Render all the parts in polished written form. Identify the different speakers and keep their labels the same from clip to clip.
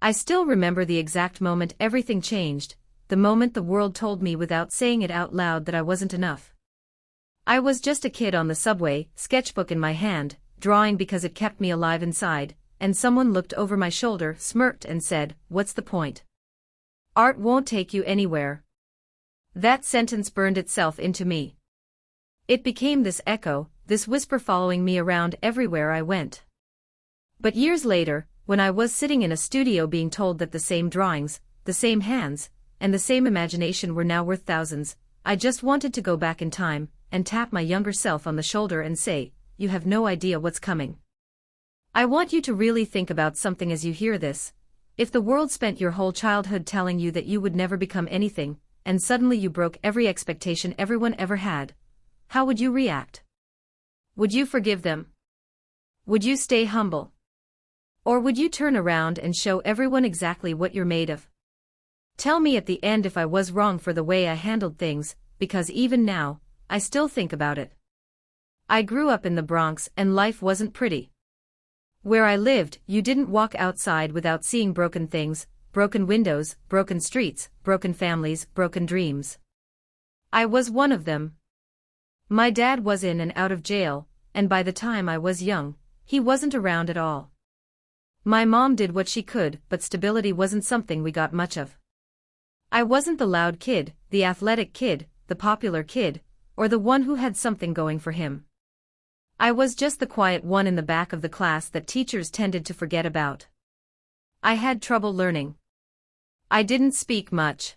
Speaker 1: I still remember the exact moment everything changed, the moment the world told me without saying it out loud that I wasn't enough. I was just a kid on the subway, sketchbook in my hand, drawing because it kept me alive inside, and someone looked over my shoulder, smirked and said, "What's the point? Art won't take you anywhere." That sentence burned itself into me. It became this echo, this whisper following me around everywhere I went. But years later, when I was sitting in a studio being told that the same drawings, the same hands, and the same imagination were now worth thousands, I just wanted to go back in time and tap my younger self on the shoulder and say, "You have no idea what's coming." I want you to really think about something as you hear this. If the world spent your whole childhood telling you that you would never become anything, and suddenly you broke every expectation everyone ever had, how would you react? Would you forgive them? Would you stay humble? Or would you turn around and show everyone exactly what you're made of? Tell me at the end if I was wrong for the way I handled things, because even now, I still think about it. I grew up in the Bronx and life wasn't pretty. Where I lived, you didn't walk outside without seeing broken things, broken windows, broken streets, broken families, broken dreams. I was one of them. My dad was in and out of jail, and by the time I was young, he wasn't around at all. My mom did what she could, but stability wasn't something we got much of. I wasn't the loud kid, the athletic kid, the popular kid, or the one who had something going for him. I was just the quiet one in the back of the class that teachers tended to forget about. I had trouble learning. I didn't speak much.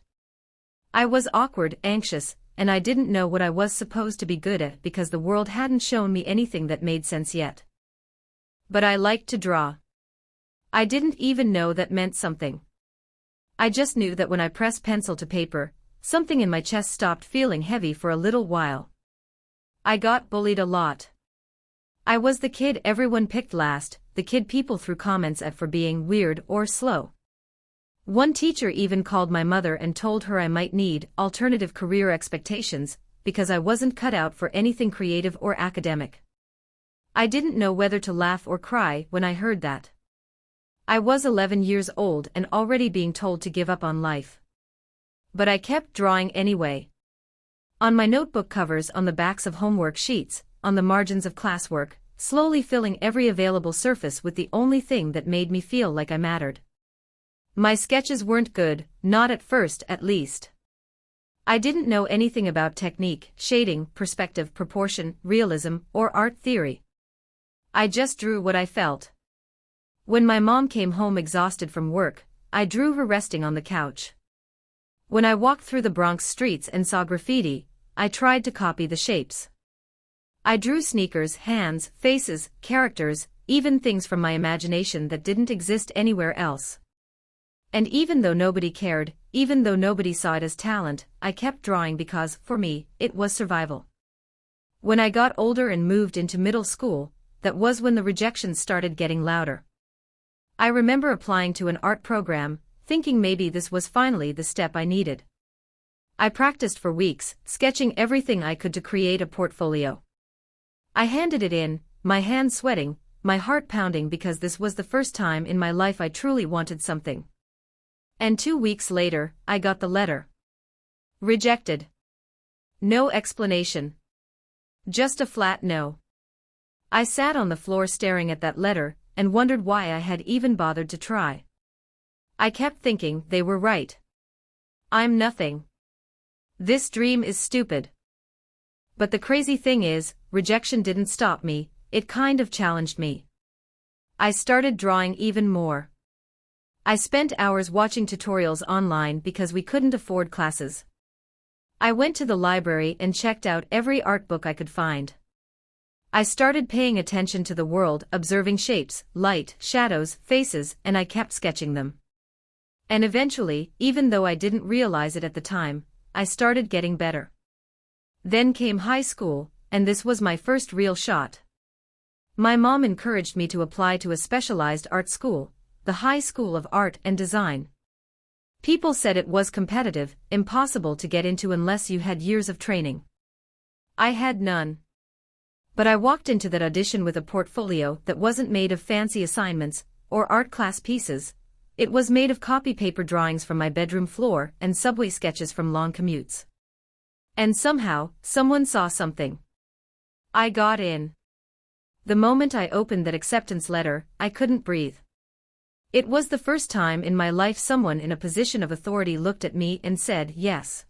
Speaker 1: I was awkward, anxious, and I didn't know what I was supposed to be good at because the world hadn't shown me anything that made sense yet. But I liked to draw. I didn't even know that meant something. I just knew that when I pressed pencil to paper, something in my chest stopped feeling heavy for a little while. I got bullied a lot. I was the kid everyone picked last, the kid people threw comments at for being weird or slow. One teacher even called my mother and told her I might need alternative career expectations because I wasn't cut out for anything creative or academic. I didn't know whether to laugh or cry when I heard that. I was 11 years old and already being told to give up on life. But I kept drawing anyway. On my notebook covers, on the backs of homework sheets, on the margins of classwork, slowly filling every available surface with the only thing that made me feel like I mattered. My sketches weren't good, not at first at least. I didn't know anything about technique, shading, perspective, proportion, realism, or art theory. I just drew what I felt. When my mom came home exhausted from work, I drew her resting on the couch. When I walked through the Bronx streets and saw graffiti, I tried to copy the shapes. I drew sneakers, hands, faces, characters, even things from my imagination that didn't exist anywhere else. And even though nobody cared, even though nobody saw it as talent, I kept drawing because, for me, it was survival. When I got older and moved into middle school, that was when the rejections started getting louder. I remember applying to an art program, thinking maybe this was finally the step I needed. I practiced for weeks, sketching everything I could to create a portfolio. I handed it in, my hands sweating, my heart pounding because this was the first time in my life I truly wanted something. And 2 weeks later, I got the letter. Rejected. No explanation. Just a flat no. I sat on the floor staring at that letter, and wondered why I had even bothered to try. I kept thinking they were right. I'm nothing. This dream is stupid. But the crazy thing is, rejection didn't stop me, it kind of challenged me. I started drawing even more. I spent hours watching tutorials online because we couldn't afford classes. I went to the library and checked out every art book I could find. I started paying attention to the world, observing shapes, light, shadows, faces, and I kept sketching them. And eventually, even though I didn't realize it at the time, I started getting better. Then came high school, and this was my first real shot. My mom encouraged me to apply to a specialized art school, the High School of Art and Design. People said it was competitive, impossible to get into unless you had years of training. I had none. But I walked into that audition with a portfolio that wasn't made of fancy assignments or art class pieces. It was made of copy paper drawings from my bedroom floor and subway sketches from long commutes. And somehow, someone saw something. I got in. The moment I opened that acceptance letter, I couldn't breathe. It was the first time in my life someone in a position of authority looked at me and said yes.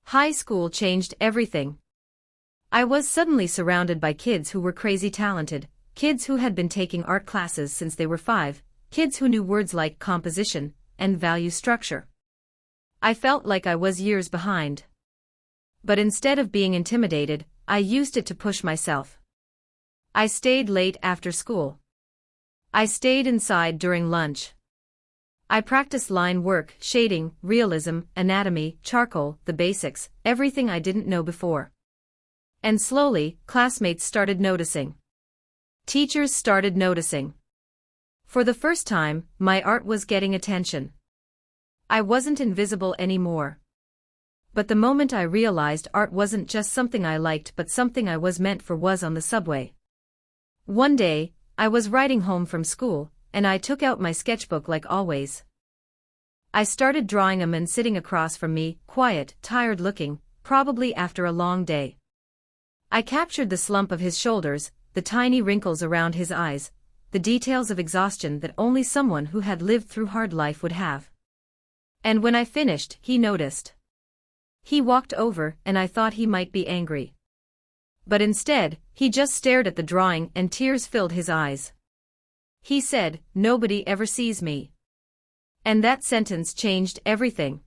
Speaker 1: High school changed everything. I was suddenly surrounded by kids who were crazy talented, kids who had been taking art classes since they were 5, kids who knew words like composition and value structure. I felt like I was years behind. But instead of being intimidated, I used it to push myself. I stayed late after school. I stayed inside during lunch. I practiced line work, shading, realism, anatomy, charcoal, the basics, everything I didn't know before. And slowly, classmates started noticing. Teachers started noticing. For the first time, my art was getting attention. I wasn't invisible anymore. But the moment I realized art wasn't just something I liked but something I was meant for was on the subway. One day, I was riding home from school, and I took out my sketchbook like always. I started drawing a man sitting across from me, quiet, tired-looking, probably after a long day. I captured the slump of his shoulders, the tiny wrinkles around his eyes, the details of exhaustion that only someone who had lived through hard life would have. And when I finished, he noticed. He walked over, and I thought he might be angry. But instead, he just stared at the drawing and tears filled his eyes. He said, "Nobody ever sees me." And that sentence changed everything.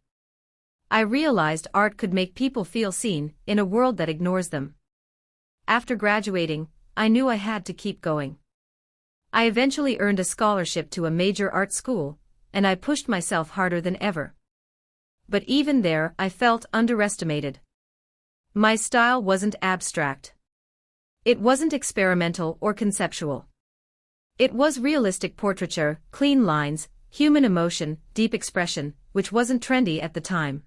Speaker 1: I realized art could make people feel seen, in a world that ignores them. After graduating, I knew I had to keep going. I eventually earned a scholarship to a major art school, and I pushed myself harder than ever. But even there, I felt underestimated. My style wasn't abstract. It wasn't experimental or conceptual. It was realistic portraiture, clean lines, human emotion, deep expression, which wasn't trendy at the time.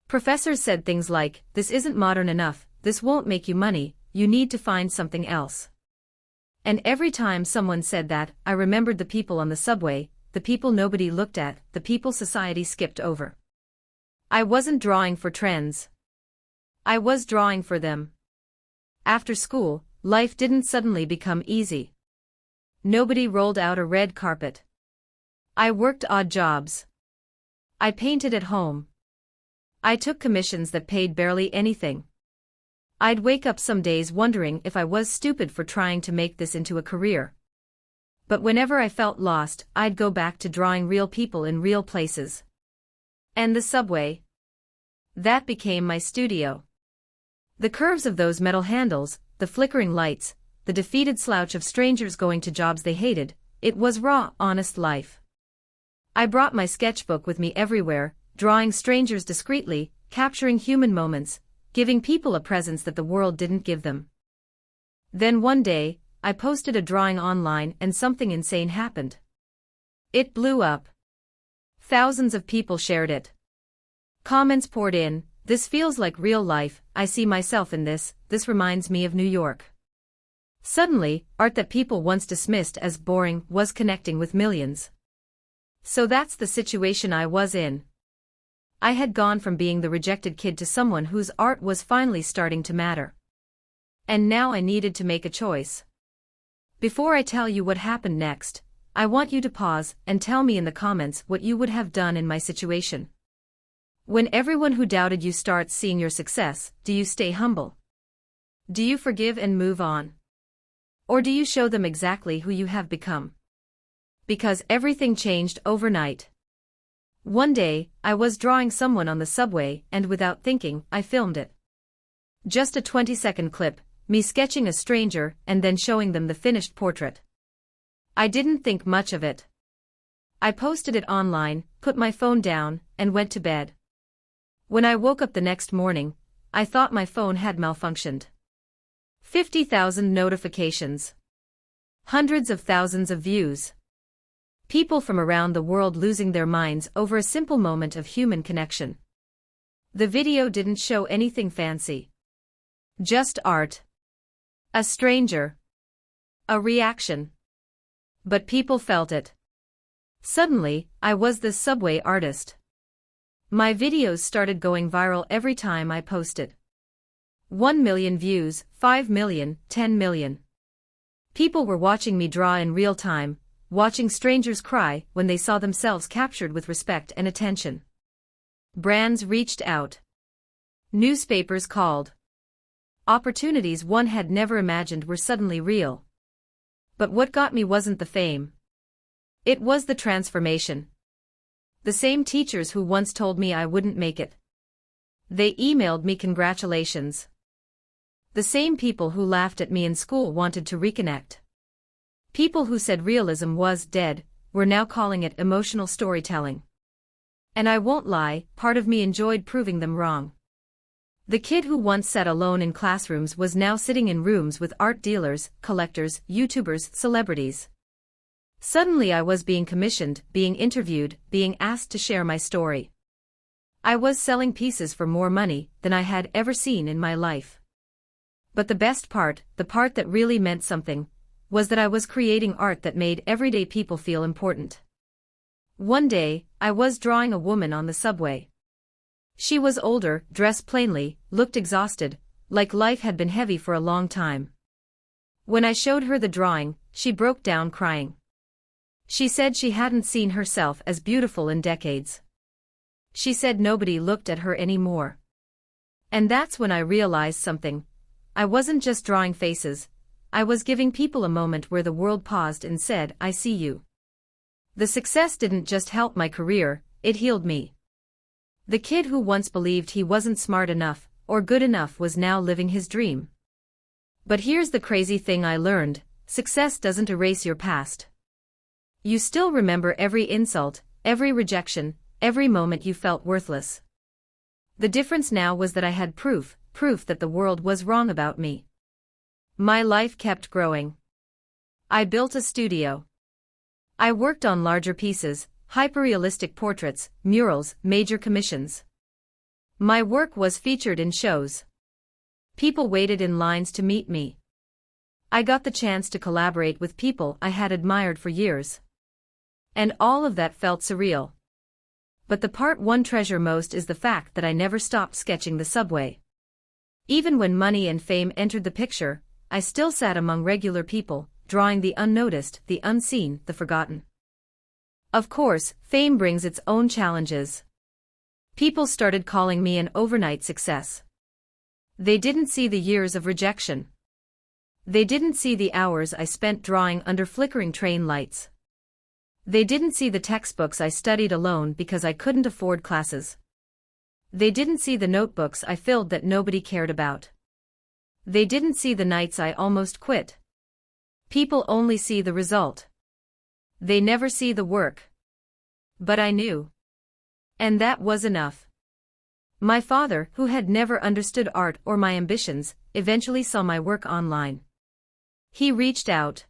Speaker 1: Professors said things like, "This isn't modern enough, this won't make you money, you need to find something else." And every time someone said that, I remembered the people on the subway, the people nobody looked at, the people society skipped over. I wasn't drawing for trends. I was drawing for them. After school, life didn't suddenly become easy. Nobody rolled out a red carpet. I worked odd jobs. I painted at home. I took commissions that paid barely anything. I'd wake up some days wondering if I was stupid for trying to make this into a career. But whenever I felt lost, I'd go back to drawing real people in real places. And the subway. That became my studio. The curves of those metal handles, the flickering lights, the defeated slouch of strangers going to jobs they hated, it was raw, honest life. I brought my sketchbook with me everywhere, drawing strangers discreetly, capturing human moments, giving people a presence that the world didn't give them. Then one day, I posted a drawing online and something insane happened. It blew up. Thousands of people shared it. Comments poured in, "This feels like real life, I see myself in this reminds me of New York." Suddenly, art that people once dismissed as boring was connecting with millions. So that's the situation I was in. I had gone from being the rejected kid to someone whose art was finally starting to matter. And now I needed to make a choice. Before I tell you what happened next, I want you to pause and tell me in the comments what you would have done in my situation. When everyone who doubted you starts seeing your success, do you stay humble? Do you forgive and move on? Or do you show them exactly who you have become? Because everything changed overnight. One day, I was drawing someone on the subway and without thinking, I filmed it. Just a 20-second clip, me sketching a stranger and then showing them the finished portrait. I didn't think much of it. I posted it online, put my phone down, and went to bed. When I woke up the next morning, I thought my phone had malfunctioned. 50,000 notifications. Hundreds of thousands of views. People from around the world losing their minds over a simple moment of human connection. The video didn't show anything fancy. Just art. A stranger. A reaction. But people felt it. Suddenly, I was this subway artist. My videos started going viral every time I posted. 1 million views, 5 million, 10 million. People were watching me draw in real time, watching strangers cry when they saw themselves captured with respect and attention. Brands reached out. Newspapers called. Opportunities one had never imagined were suddenly real. But what got me wasn't the fame. It was the transformation. The same teachers who once told me I wouldn't make it. They emailed me congratulations. The same people who laughed at me in school wanted to reconnect. People who said realism was dead were now calling it emotional storytelling. And I won't lie, part of me enjoyed proving them wrong. The kid who once sat alone in classrooms was now sitting in rooms with art dealers, collectors, YouTubers, celebrities. Suddenly I was being commissioned, being interviewed, being asked to share my story. I was selling pieces for more money than I had ever seen in my life. But the best part, the part that really meant something, was that I was creating art that made everyday people feel important. One day, I was drawing a woman on the subway. She was older, dressed plainly, looked exhausted, like life had been heavy for a long time. When I showed her the drawing, she broke down crying. She said she hadn't seen herself as beautiful in decades. She said nobody looked at her anymore. And that's when I realized something. I wasn't just drawing faces, I was giving people a moment where the world paused and said, "I see you." The success didn't just help my career, it healed me. The kid who once believed he wasn't smart enough or good enough was now living his dream. But here's the crazy thing I learned: success doesn't erase your past. You still remember every insult, every rejection, every moment you felt worthless. The difference now was that I had proof that the world was wrong about me. My life kept growing. I built a studio. I worked on larger pieces, hyperrealistic portraits, murals, major commissions. My work was featured in shows. People waited in lines to meet me. I got the chance to collaborate with people I had admired for years. And all of that felt surreal. But the part one treasure most is the fact that I never stopped sketching the subway. Even when money and fame entered the picture, I still sat among regular people, drawing the unnoticed, the unseen, the forgotten. Of course, fame brings its own challenges. People started calling me an overnight success. They didn't see the years of rejection. They didn't see the hours I spent drawing under flickering train lights. They didn't see the textbooks I studied alone because I couldn't afford classes. They didn't see the notebooks I filled that nobody cared about. They didn't see the nights I almost quit. People only see the result. They never see the work. But I knew. And that was enough. My father, who had never understood art or my ambitions, eventually saw my work online. He reached out.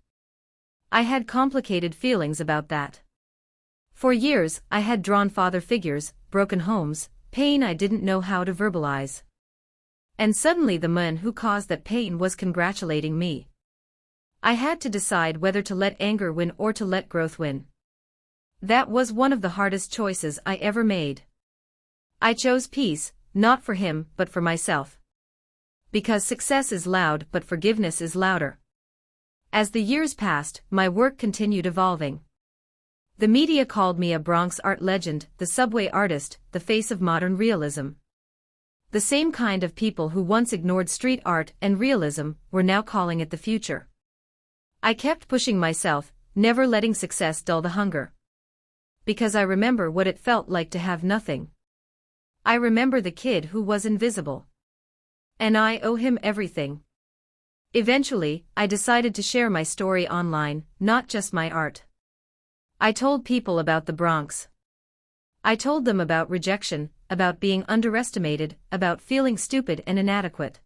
Speaker 1: I had complicated feelings about that. For years, I had drawn father figures, broken homes, pain I didn't know how to verbalize. And suddenly the man who caused that pain was congratulating me. I had to decide whether to let anger win or to let growth win. That was one of the hardest choices I ever made. I chose peace, not for him, but for myself. Because success is loud, but forgiveness is louder. As the years passed, my work continued evolving. The media called me a Bronx art legend, the subway artist, the face of modern realism. The same kind of people who once ignored street art and realism were now calling it the future. I kept pushing myself, never letting success dull the hunger. Because I remember what it felt like to have nothing. I remember the kid who was invisible. And I owe him everything. Eventually, I decided to share my story online, not just my art. I told people about the Bronx. I told them about rejection, about being underestimated, about feeling stupid and inadequate.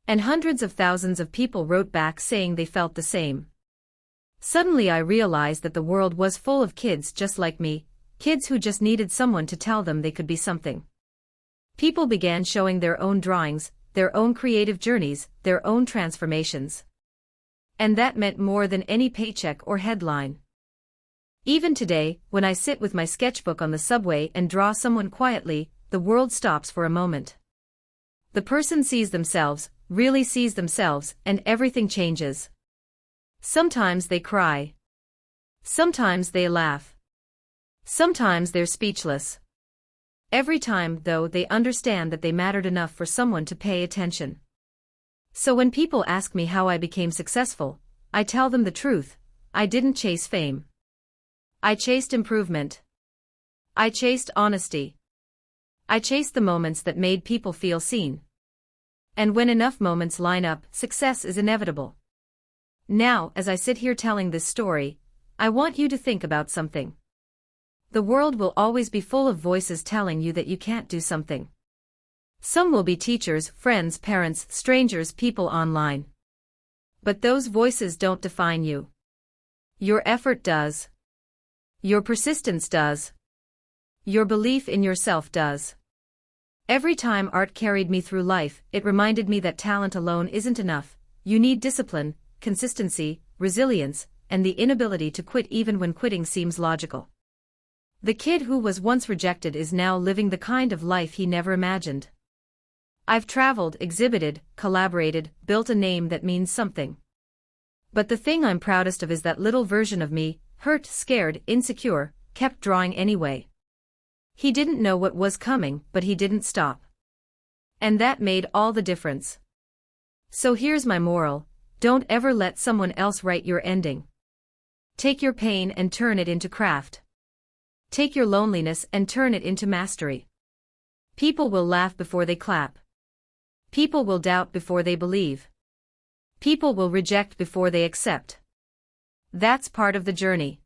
Speaker 1: And hundreds of thousands of people wrote back saying they felt the same. Suddenly I realized that the world was full of kids just like me, kids who just needed someone to tell them they could be something. People began showing their own drawings, their own creative journeys, their own transformations. And that meant more than any paycheck or headline. Even today, when I sit with my sketchbook on the subway and draw someone quietly, the world stops for a moment. The person sees themselves, really sees themselves, and everything changes. Sometimes they cry. Sometimes they laugh. Sometimes they're speechless. Every time, though, they understand that they mattered enough for someone to pay attention. So when people ask me how I became successful, I tell them the truth: I didn't chase fame. I chased improvement. I chased honesty. I chased the moments that made people feel seen. And when enough moments line up, success is inevitable. Now, as I sit here telling this story, I want you to think about something. The world will always be full of voices telling you that you can't do something. Some will be teachers, friends, parents, strangers, people online. But those voices don't define you. Your effort does. Your persistence does. Your belief in yourself does. Every time art carried me through life, it reminded me that talent alone isn't enough. You need discipline, consistency, resilience, and the inability to quit even when quitting seems logical. The kid who was once rejected is now living the kind of life he never imagined. I've traveled, exhibited, collaborated, built a name that means something. But the thing I'm proudest of is that little version of me, hurt, scared, insecure, kept drawing anyway. He didn't know what was coming, but he didn't stop. And that made all the difference. So here's my moral: don't ever let someone else write your ending. Take your pain and turn it into craft. Take your loneliness and turn it into mastery. People will laugh before they clap. People will doubt before they believe. People will reject before they accept. That's part of the journey.